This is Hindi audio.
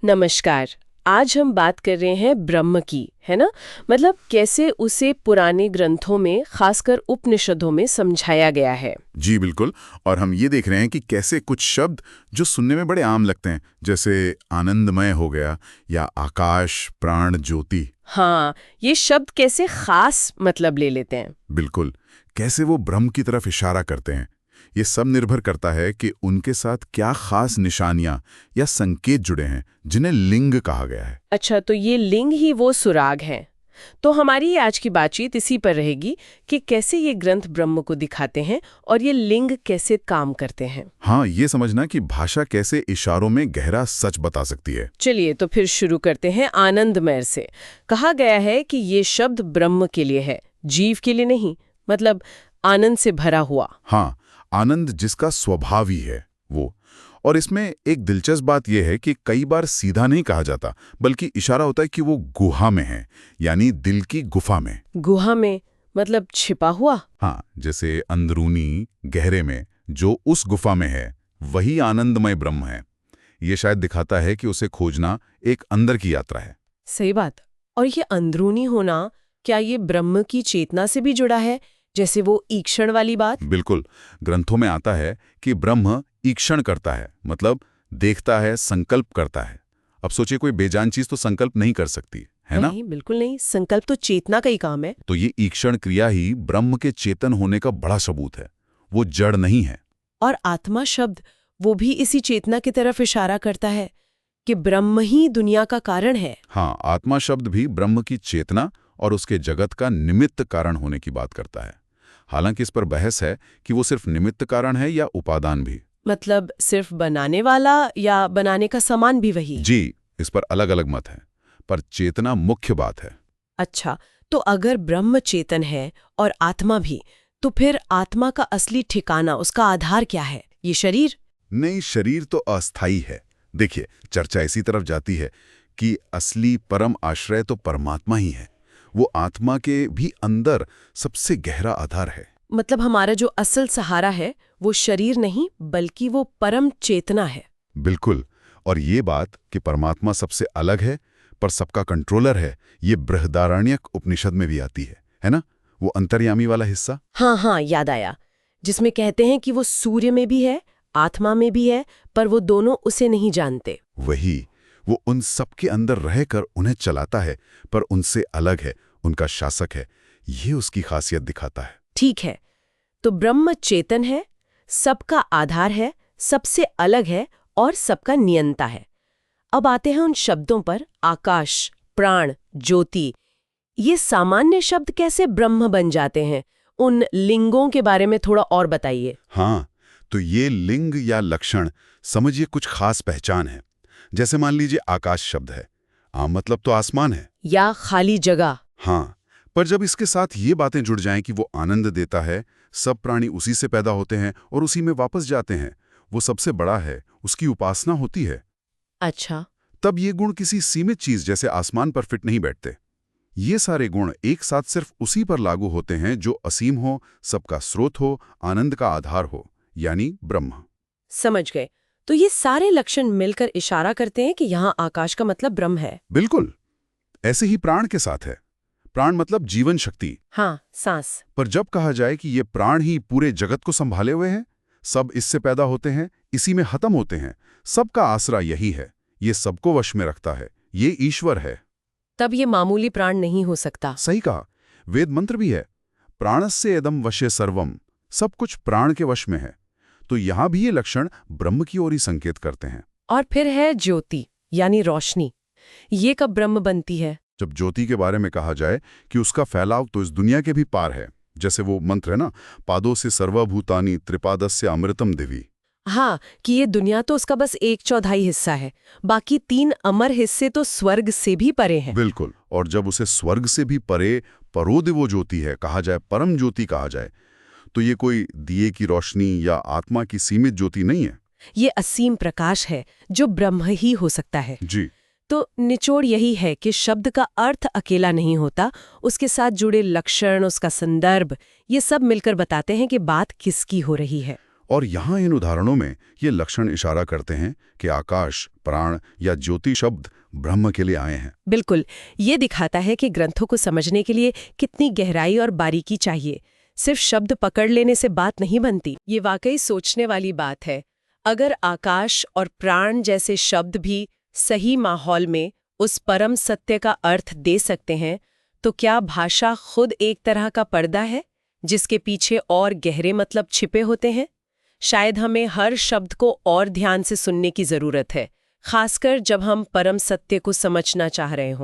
नमस्कार। आज हम बात कर रहे हैं ब्रह्म की, है ना? मतलब कैसे उसे पुराने ग्रंथों में, खासकर उपनिषदों में समझाया गया है। जी बिल्कुल। और हम ये देख रहे हैं कि कैसे कुछ शब्द जो सुनने में बड़े आम लगते हैं, जैसे आनंदमय हो गया या आकाश, प्राण, ज्योति। हाँ, ये शब्द कैसे खास मतलब ले लेते हैं। बिल्कुल, कैसे वो ब्रह्म की तरफ इशारा करते हैं। ये सब निर्भर करता है कि उनके साथ क्या खास निशानियां या संकेत जुड़े हैं, जिन्हें लिंग कहा गया है। अच्छा, तो ये लिंग ही वो सुराग हैं। तो हमारी आज की बातचीत इसी पर रहेगी कि कैसे ये ग्रंथ ब्रह्म को दिखाते हैं और ये लिंग कैसे काम करते हैं। हाँ, ये समझना कि भाषा कैसे इशारों में गहरा सच बता सकती है। चलिए तो फिर शुरू करते हैं आनंदमय से। कहा गया है कि ये शब्द ब्रह्म के लिए है, जीव के लिए नहीं। मतलब आनंद से भरा हुआ। हाँ, आनंद जिसका स्वभाव ही है वो। और इसमें एक दिलचस्प बात यह है कि कई बार सीधा नहीं कहा जाता, बल्कि इशारा होता है कि वो गुहा में है, यानी दिल की गुफा में। गुहा में मतलब छिपा हुआ। हाँ, जैसे अंदरूनी गहरे में जो उस गुफा में है, वही आनंदमय ब्रह्म है। ये शायद दिखाता है कि उसे खोजना एक अंदर की यात्रा है। सही बात। और ये अंदरूनी होना, क्या ये ब्रह्म की चेतना से भी जुड़ा है, जैसे वो ईक्षण वाली बात? बिल्कुल, ग्रंथों में आता है कि ब्रह्म ईक्षण करता है, मतलब देखता है, संकल्प करता है। अब सोचिए, कोई बेजान चीज तो संकल्प नहीं कर सकती, है ना? नहीं, बिल्कुल नहीं। संकल्प तो चेतना का ही काम है। तो ये ईक्षण क्रिया ही ब्रह्म के चेतन होने का बड़ा सबूत है। वो जड़ नहीं है। और आत्मा शब्द, वो भी इसी चेतना की तरफ इशारा करता है कि ब्रह्म ही दुनिया का कारण है। हाँ, आत्मा शब्द भी ब्रह्म की चेतना और उसके जगत का निमित्त कारण होने की बात करता है। हालांकि इस पर बहस है कि वो सिर्फ निमित्त कारण है या उपादान भी। मतलब सिर्फ बनाने वाला या बनाने का सामान भी वही? जी, इस पर अलग अलग मत हैं, पर चेतना मुख्य बात है। अच्छा, तो अगर ब्रह्म चेतन है और आत्मा भी, तो फिर आत्मा का असली ठिकाना, उसका आधार क्या है? ये शरीर? नहीं, शरीर तो अस्थाई है। देखिए, चर्चा इसी तरफ जाती है कि असली परम आश्रय तो परमात्मा ही है। वो आत्मा के भी अंदर सबसे गहरा आधार है। मतलब हमारा जो असल सहारा है वो शरीर नहीं, बल्कि वो परम चेतना है। बिल्कुल। और ये बात कि परमात्मा सबसे अलग है पर सबका कंट्रोलर है, ये बृहदारण्यक उपनिषद में भी आती है ना? वो अंतर्यामी वाला हिस्सा। हाँ हाँ, याद आया। जिसमें कहते हैं कि वो सूर्य में भी है, आत्मा में भी है, पर वो दोनों उसे नहीं जानते। वही, वो उन सबके अंदर रहकर उन्हें चलाता है, पर उनसे अलग है, उनका शासक है। ये उसकी खासियत दिखाता है। ठीक है, तो ब्रह्म चेतन है, सबका आधार है, सबसे अलग है और सबका नियंता है। अब आते हैं उन शब्दों पर। आकाश, प्राण, ज्योति, ये सामान्य शब्द कैसे ब्रह्म बन जाते हैं? उन लिंगों के बारे में थोड़ा और बताइए। हाँ, तो ये लिंग या लक्षण समझिए कुछ खास पहचान है। जैसे मान लीजिए आकाश शब्द है, आम मतलब तो आसमान है। या खाली जगह। हाँ, पर जब इसके साथ ये बातें जुड़ जाएं कि वो आनंद देता है, सब प्राणी उसी से पैदा होते हैं और उसी में वापस जाते हैं, वो सबसे बड़ा है, उसकी उपासना होती है, अच्छा। तब ये गुण किसी सीमित चीज जैसे आसमान पर फिट नहीं बैठते। ये सारे गुण एक साथ सिर्फ उसी पर लागू होते हैं जो असीम हो, सबका स्रोत हो, आनंद का आधार हो, यानी ब्रह्म। समझ गए। तो ये सारे लक्षण मिलकर इशारा करते हैं कि यहाँ आकाश का मतलब ब्रह्म है। बिल्कुल, ऐसे ही प्राण के साथ है। प्राण मतलब जीवन शक्ति। हाँ, सांस। पर जब कहा जाए कि ये प्राण ही पूरे जगत को संभाले हुए हैं, सब इससे पैदा होते हैं, इसी में खत्म होते हैं, सबका आसरा यही है, ये सबको वश में रखता है, ये ईश्वर है। तब ये मामूली प्राण नहीं हो सकता। सही कहा। वेद मंत्र भी है, प्राणस्य इदं वशे सर्वम, सब कुछ प्राण के वश में है। तो यहां भी ये लक्षण ब्रह्म की ओर ही संकेत करते हैं। और फिर है ज्योति, यानी रोशनी। ये कब ब्रह्म बनती है? जब ज्योति के बारे में कहा जाए कि उसका फैलाव तो इस दुनिया के भी पार है, जैसे वो मंत्र है ना, पादों से सर्वभूतानि त्रिपादस्य अमृतम दिवि। हाँ, कि ये दुनिया तो उसका बस 1/4 हिस्सा है, बाकी 3 अमर हिस्से तो स्वर्ग से भी परे हैं। बिल्कुल। और जब उसे स्वर्ग से भी परे परोदिवो ज्योति है कहा जाए, परम ज्योति कहा जाए, तो ये कोई दिए की रोशनी या आत्मा की सीमित ज्योति नहीं है। ये असीम प्रकाश है जो ब्रह्म ही हो सकता है। जी। तो निचोड़ यही है कि शब्द का अर्थ अकेला नहीं होता, उसके साथ जुड़े लक्षण, उसका संदर्भ, ये सब मिलकर बताते हैं कि बात किसकी हो रही है। और यहाँ इन उदाहरणों में ये लक्षण इशारा करते हैं कि आकाश, प्राण या ज्योति शब्द ब्रह्म के लिए आए हैं। बिल्कुल, ये दिखाता है कि ग्रंथों को समझने के लिए कितनी गहराई और बारीकी चाहिए। सिर्फ शब्द पकड़ लेने से बात नहीं बनती। ये वाकई सोचने वाली बात है। अगर आकाश और प्राण जैसे शब्द भी सही माहौल में उस परम सत्य का अर्थ दे सकते हैं, तो क्या भाषा खुद एक तरह का पर्दा है जिसके पीछे और गहरे मतलब छिपे होते हैं? शायद हमें हर शब्द को और ध्यान से सुनने की जरूरत है, खासकर जब हम परम सत्य को समझना चाह रहे हों।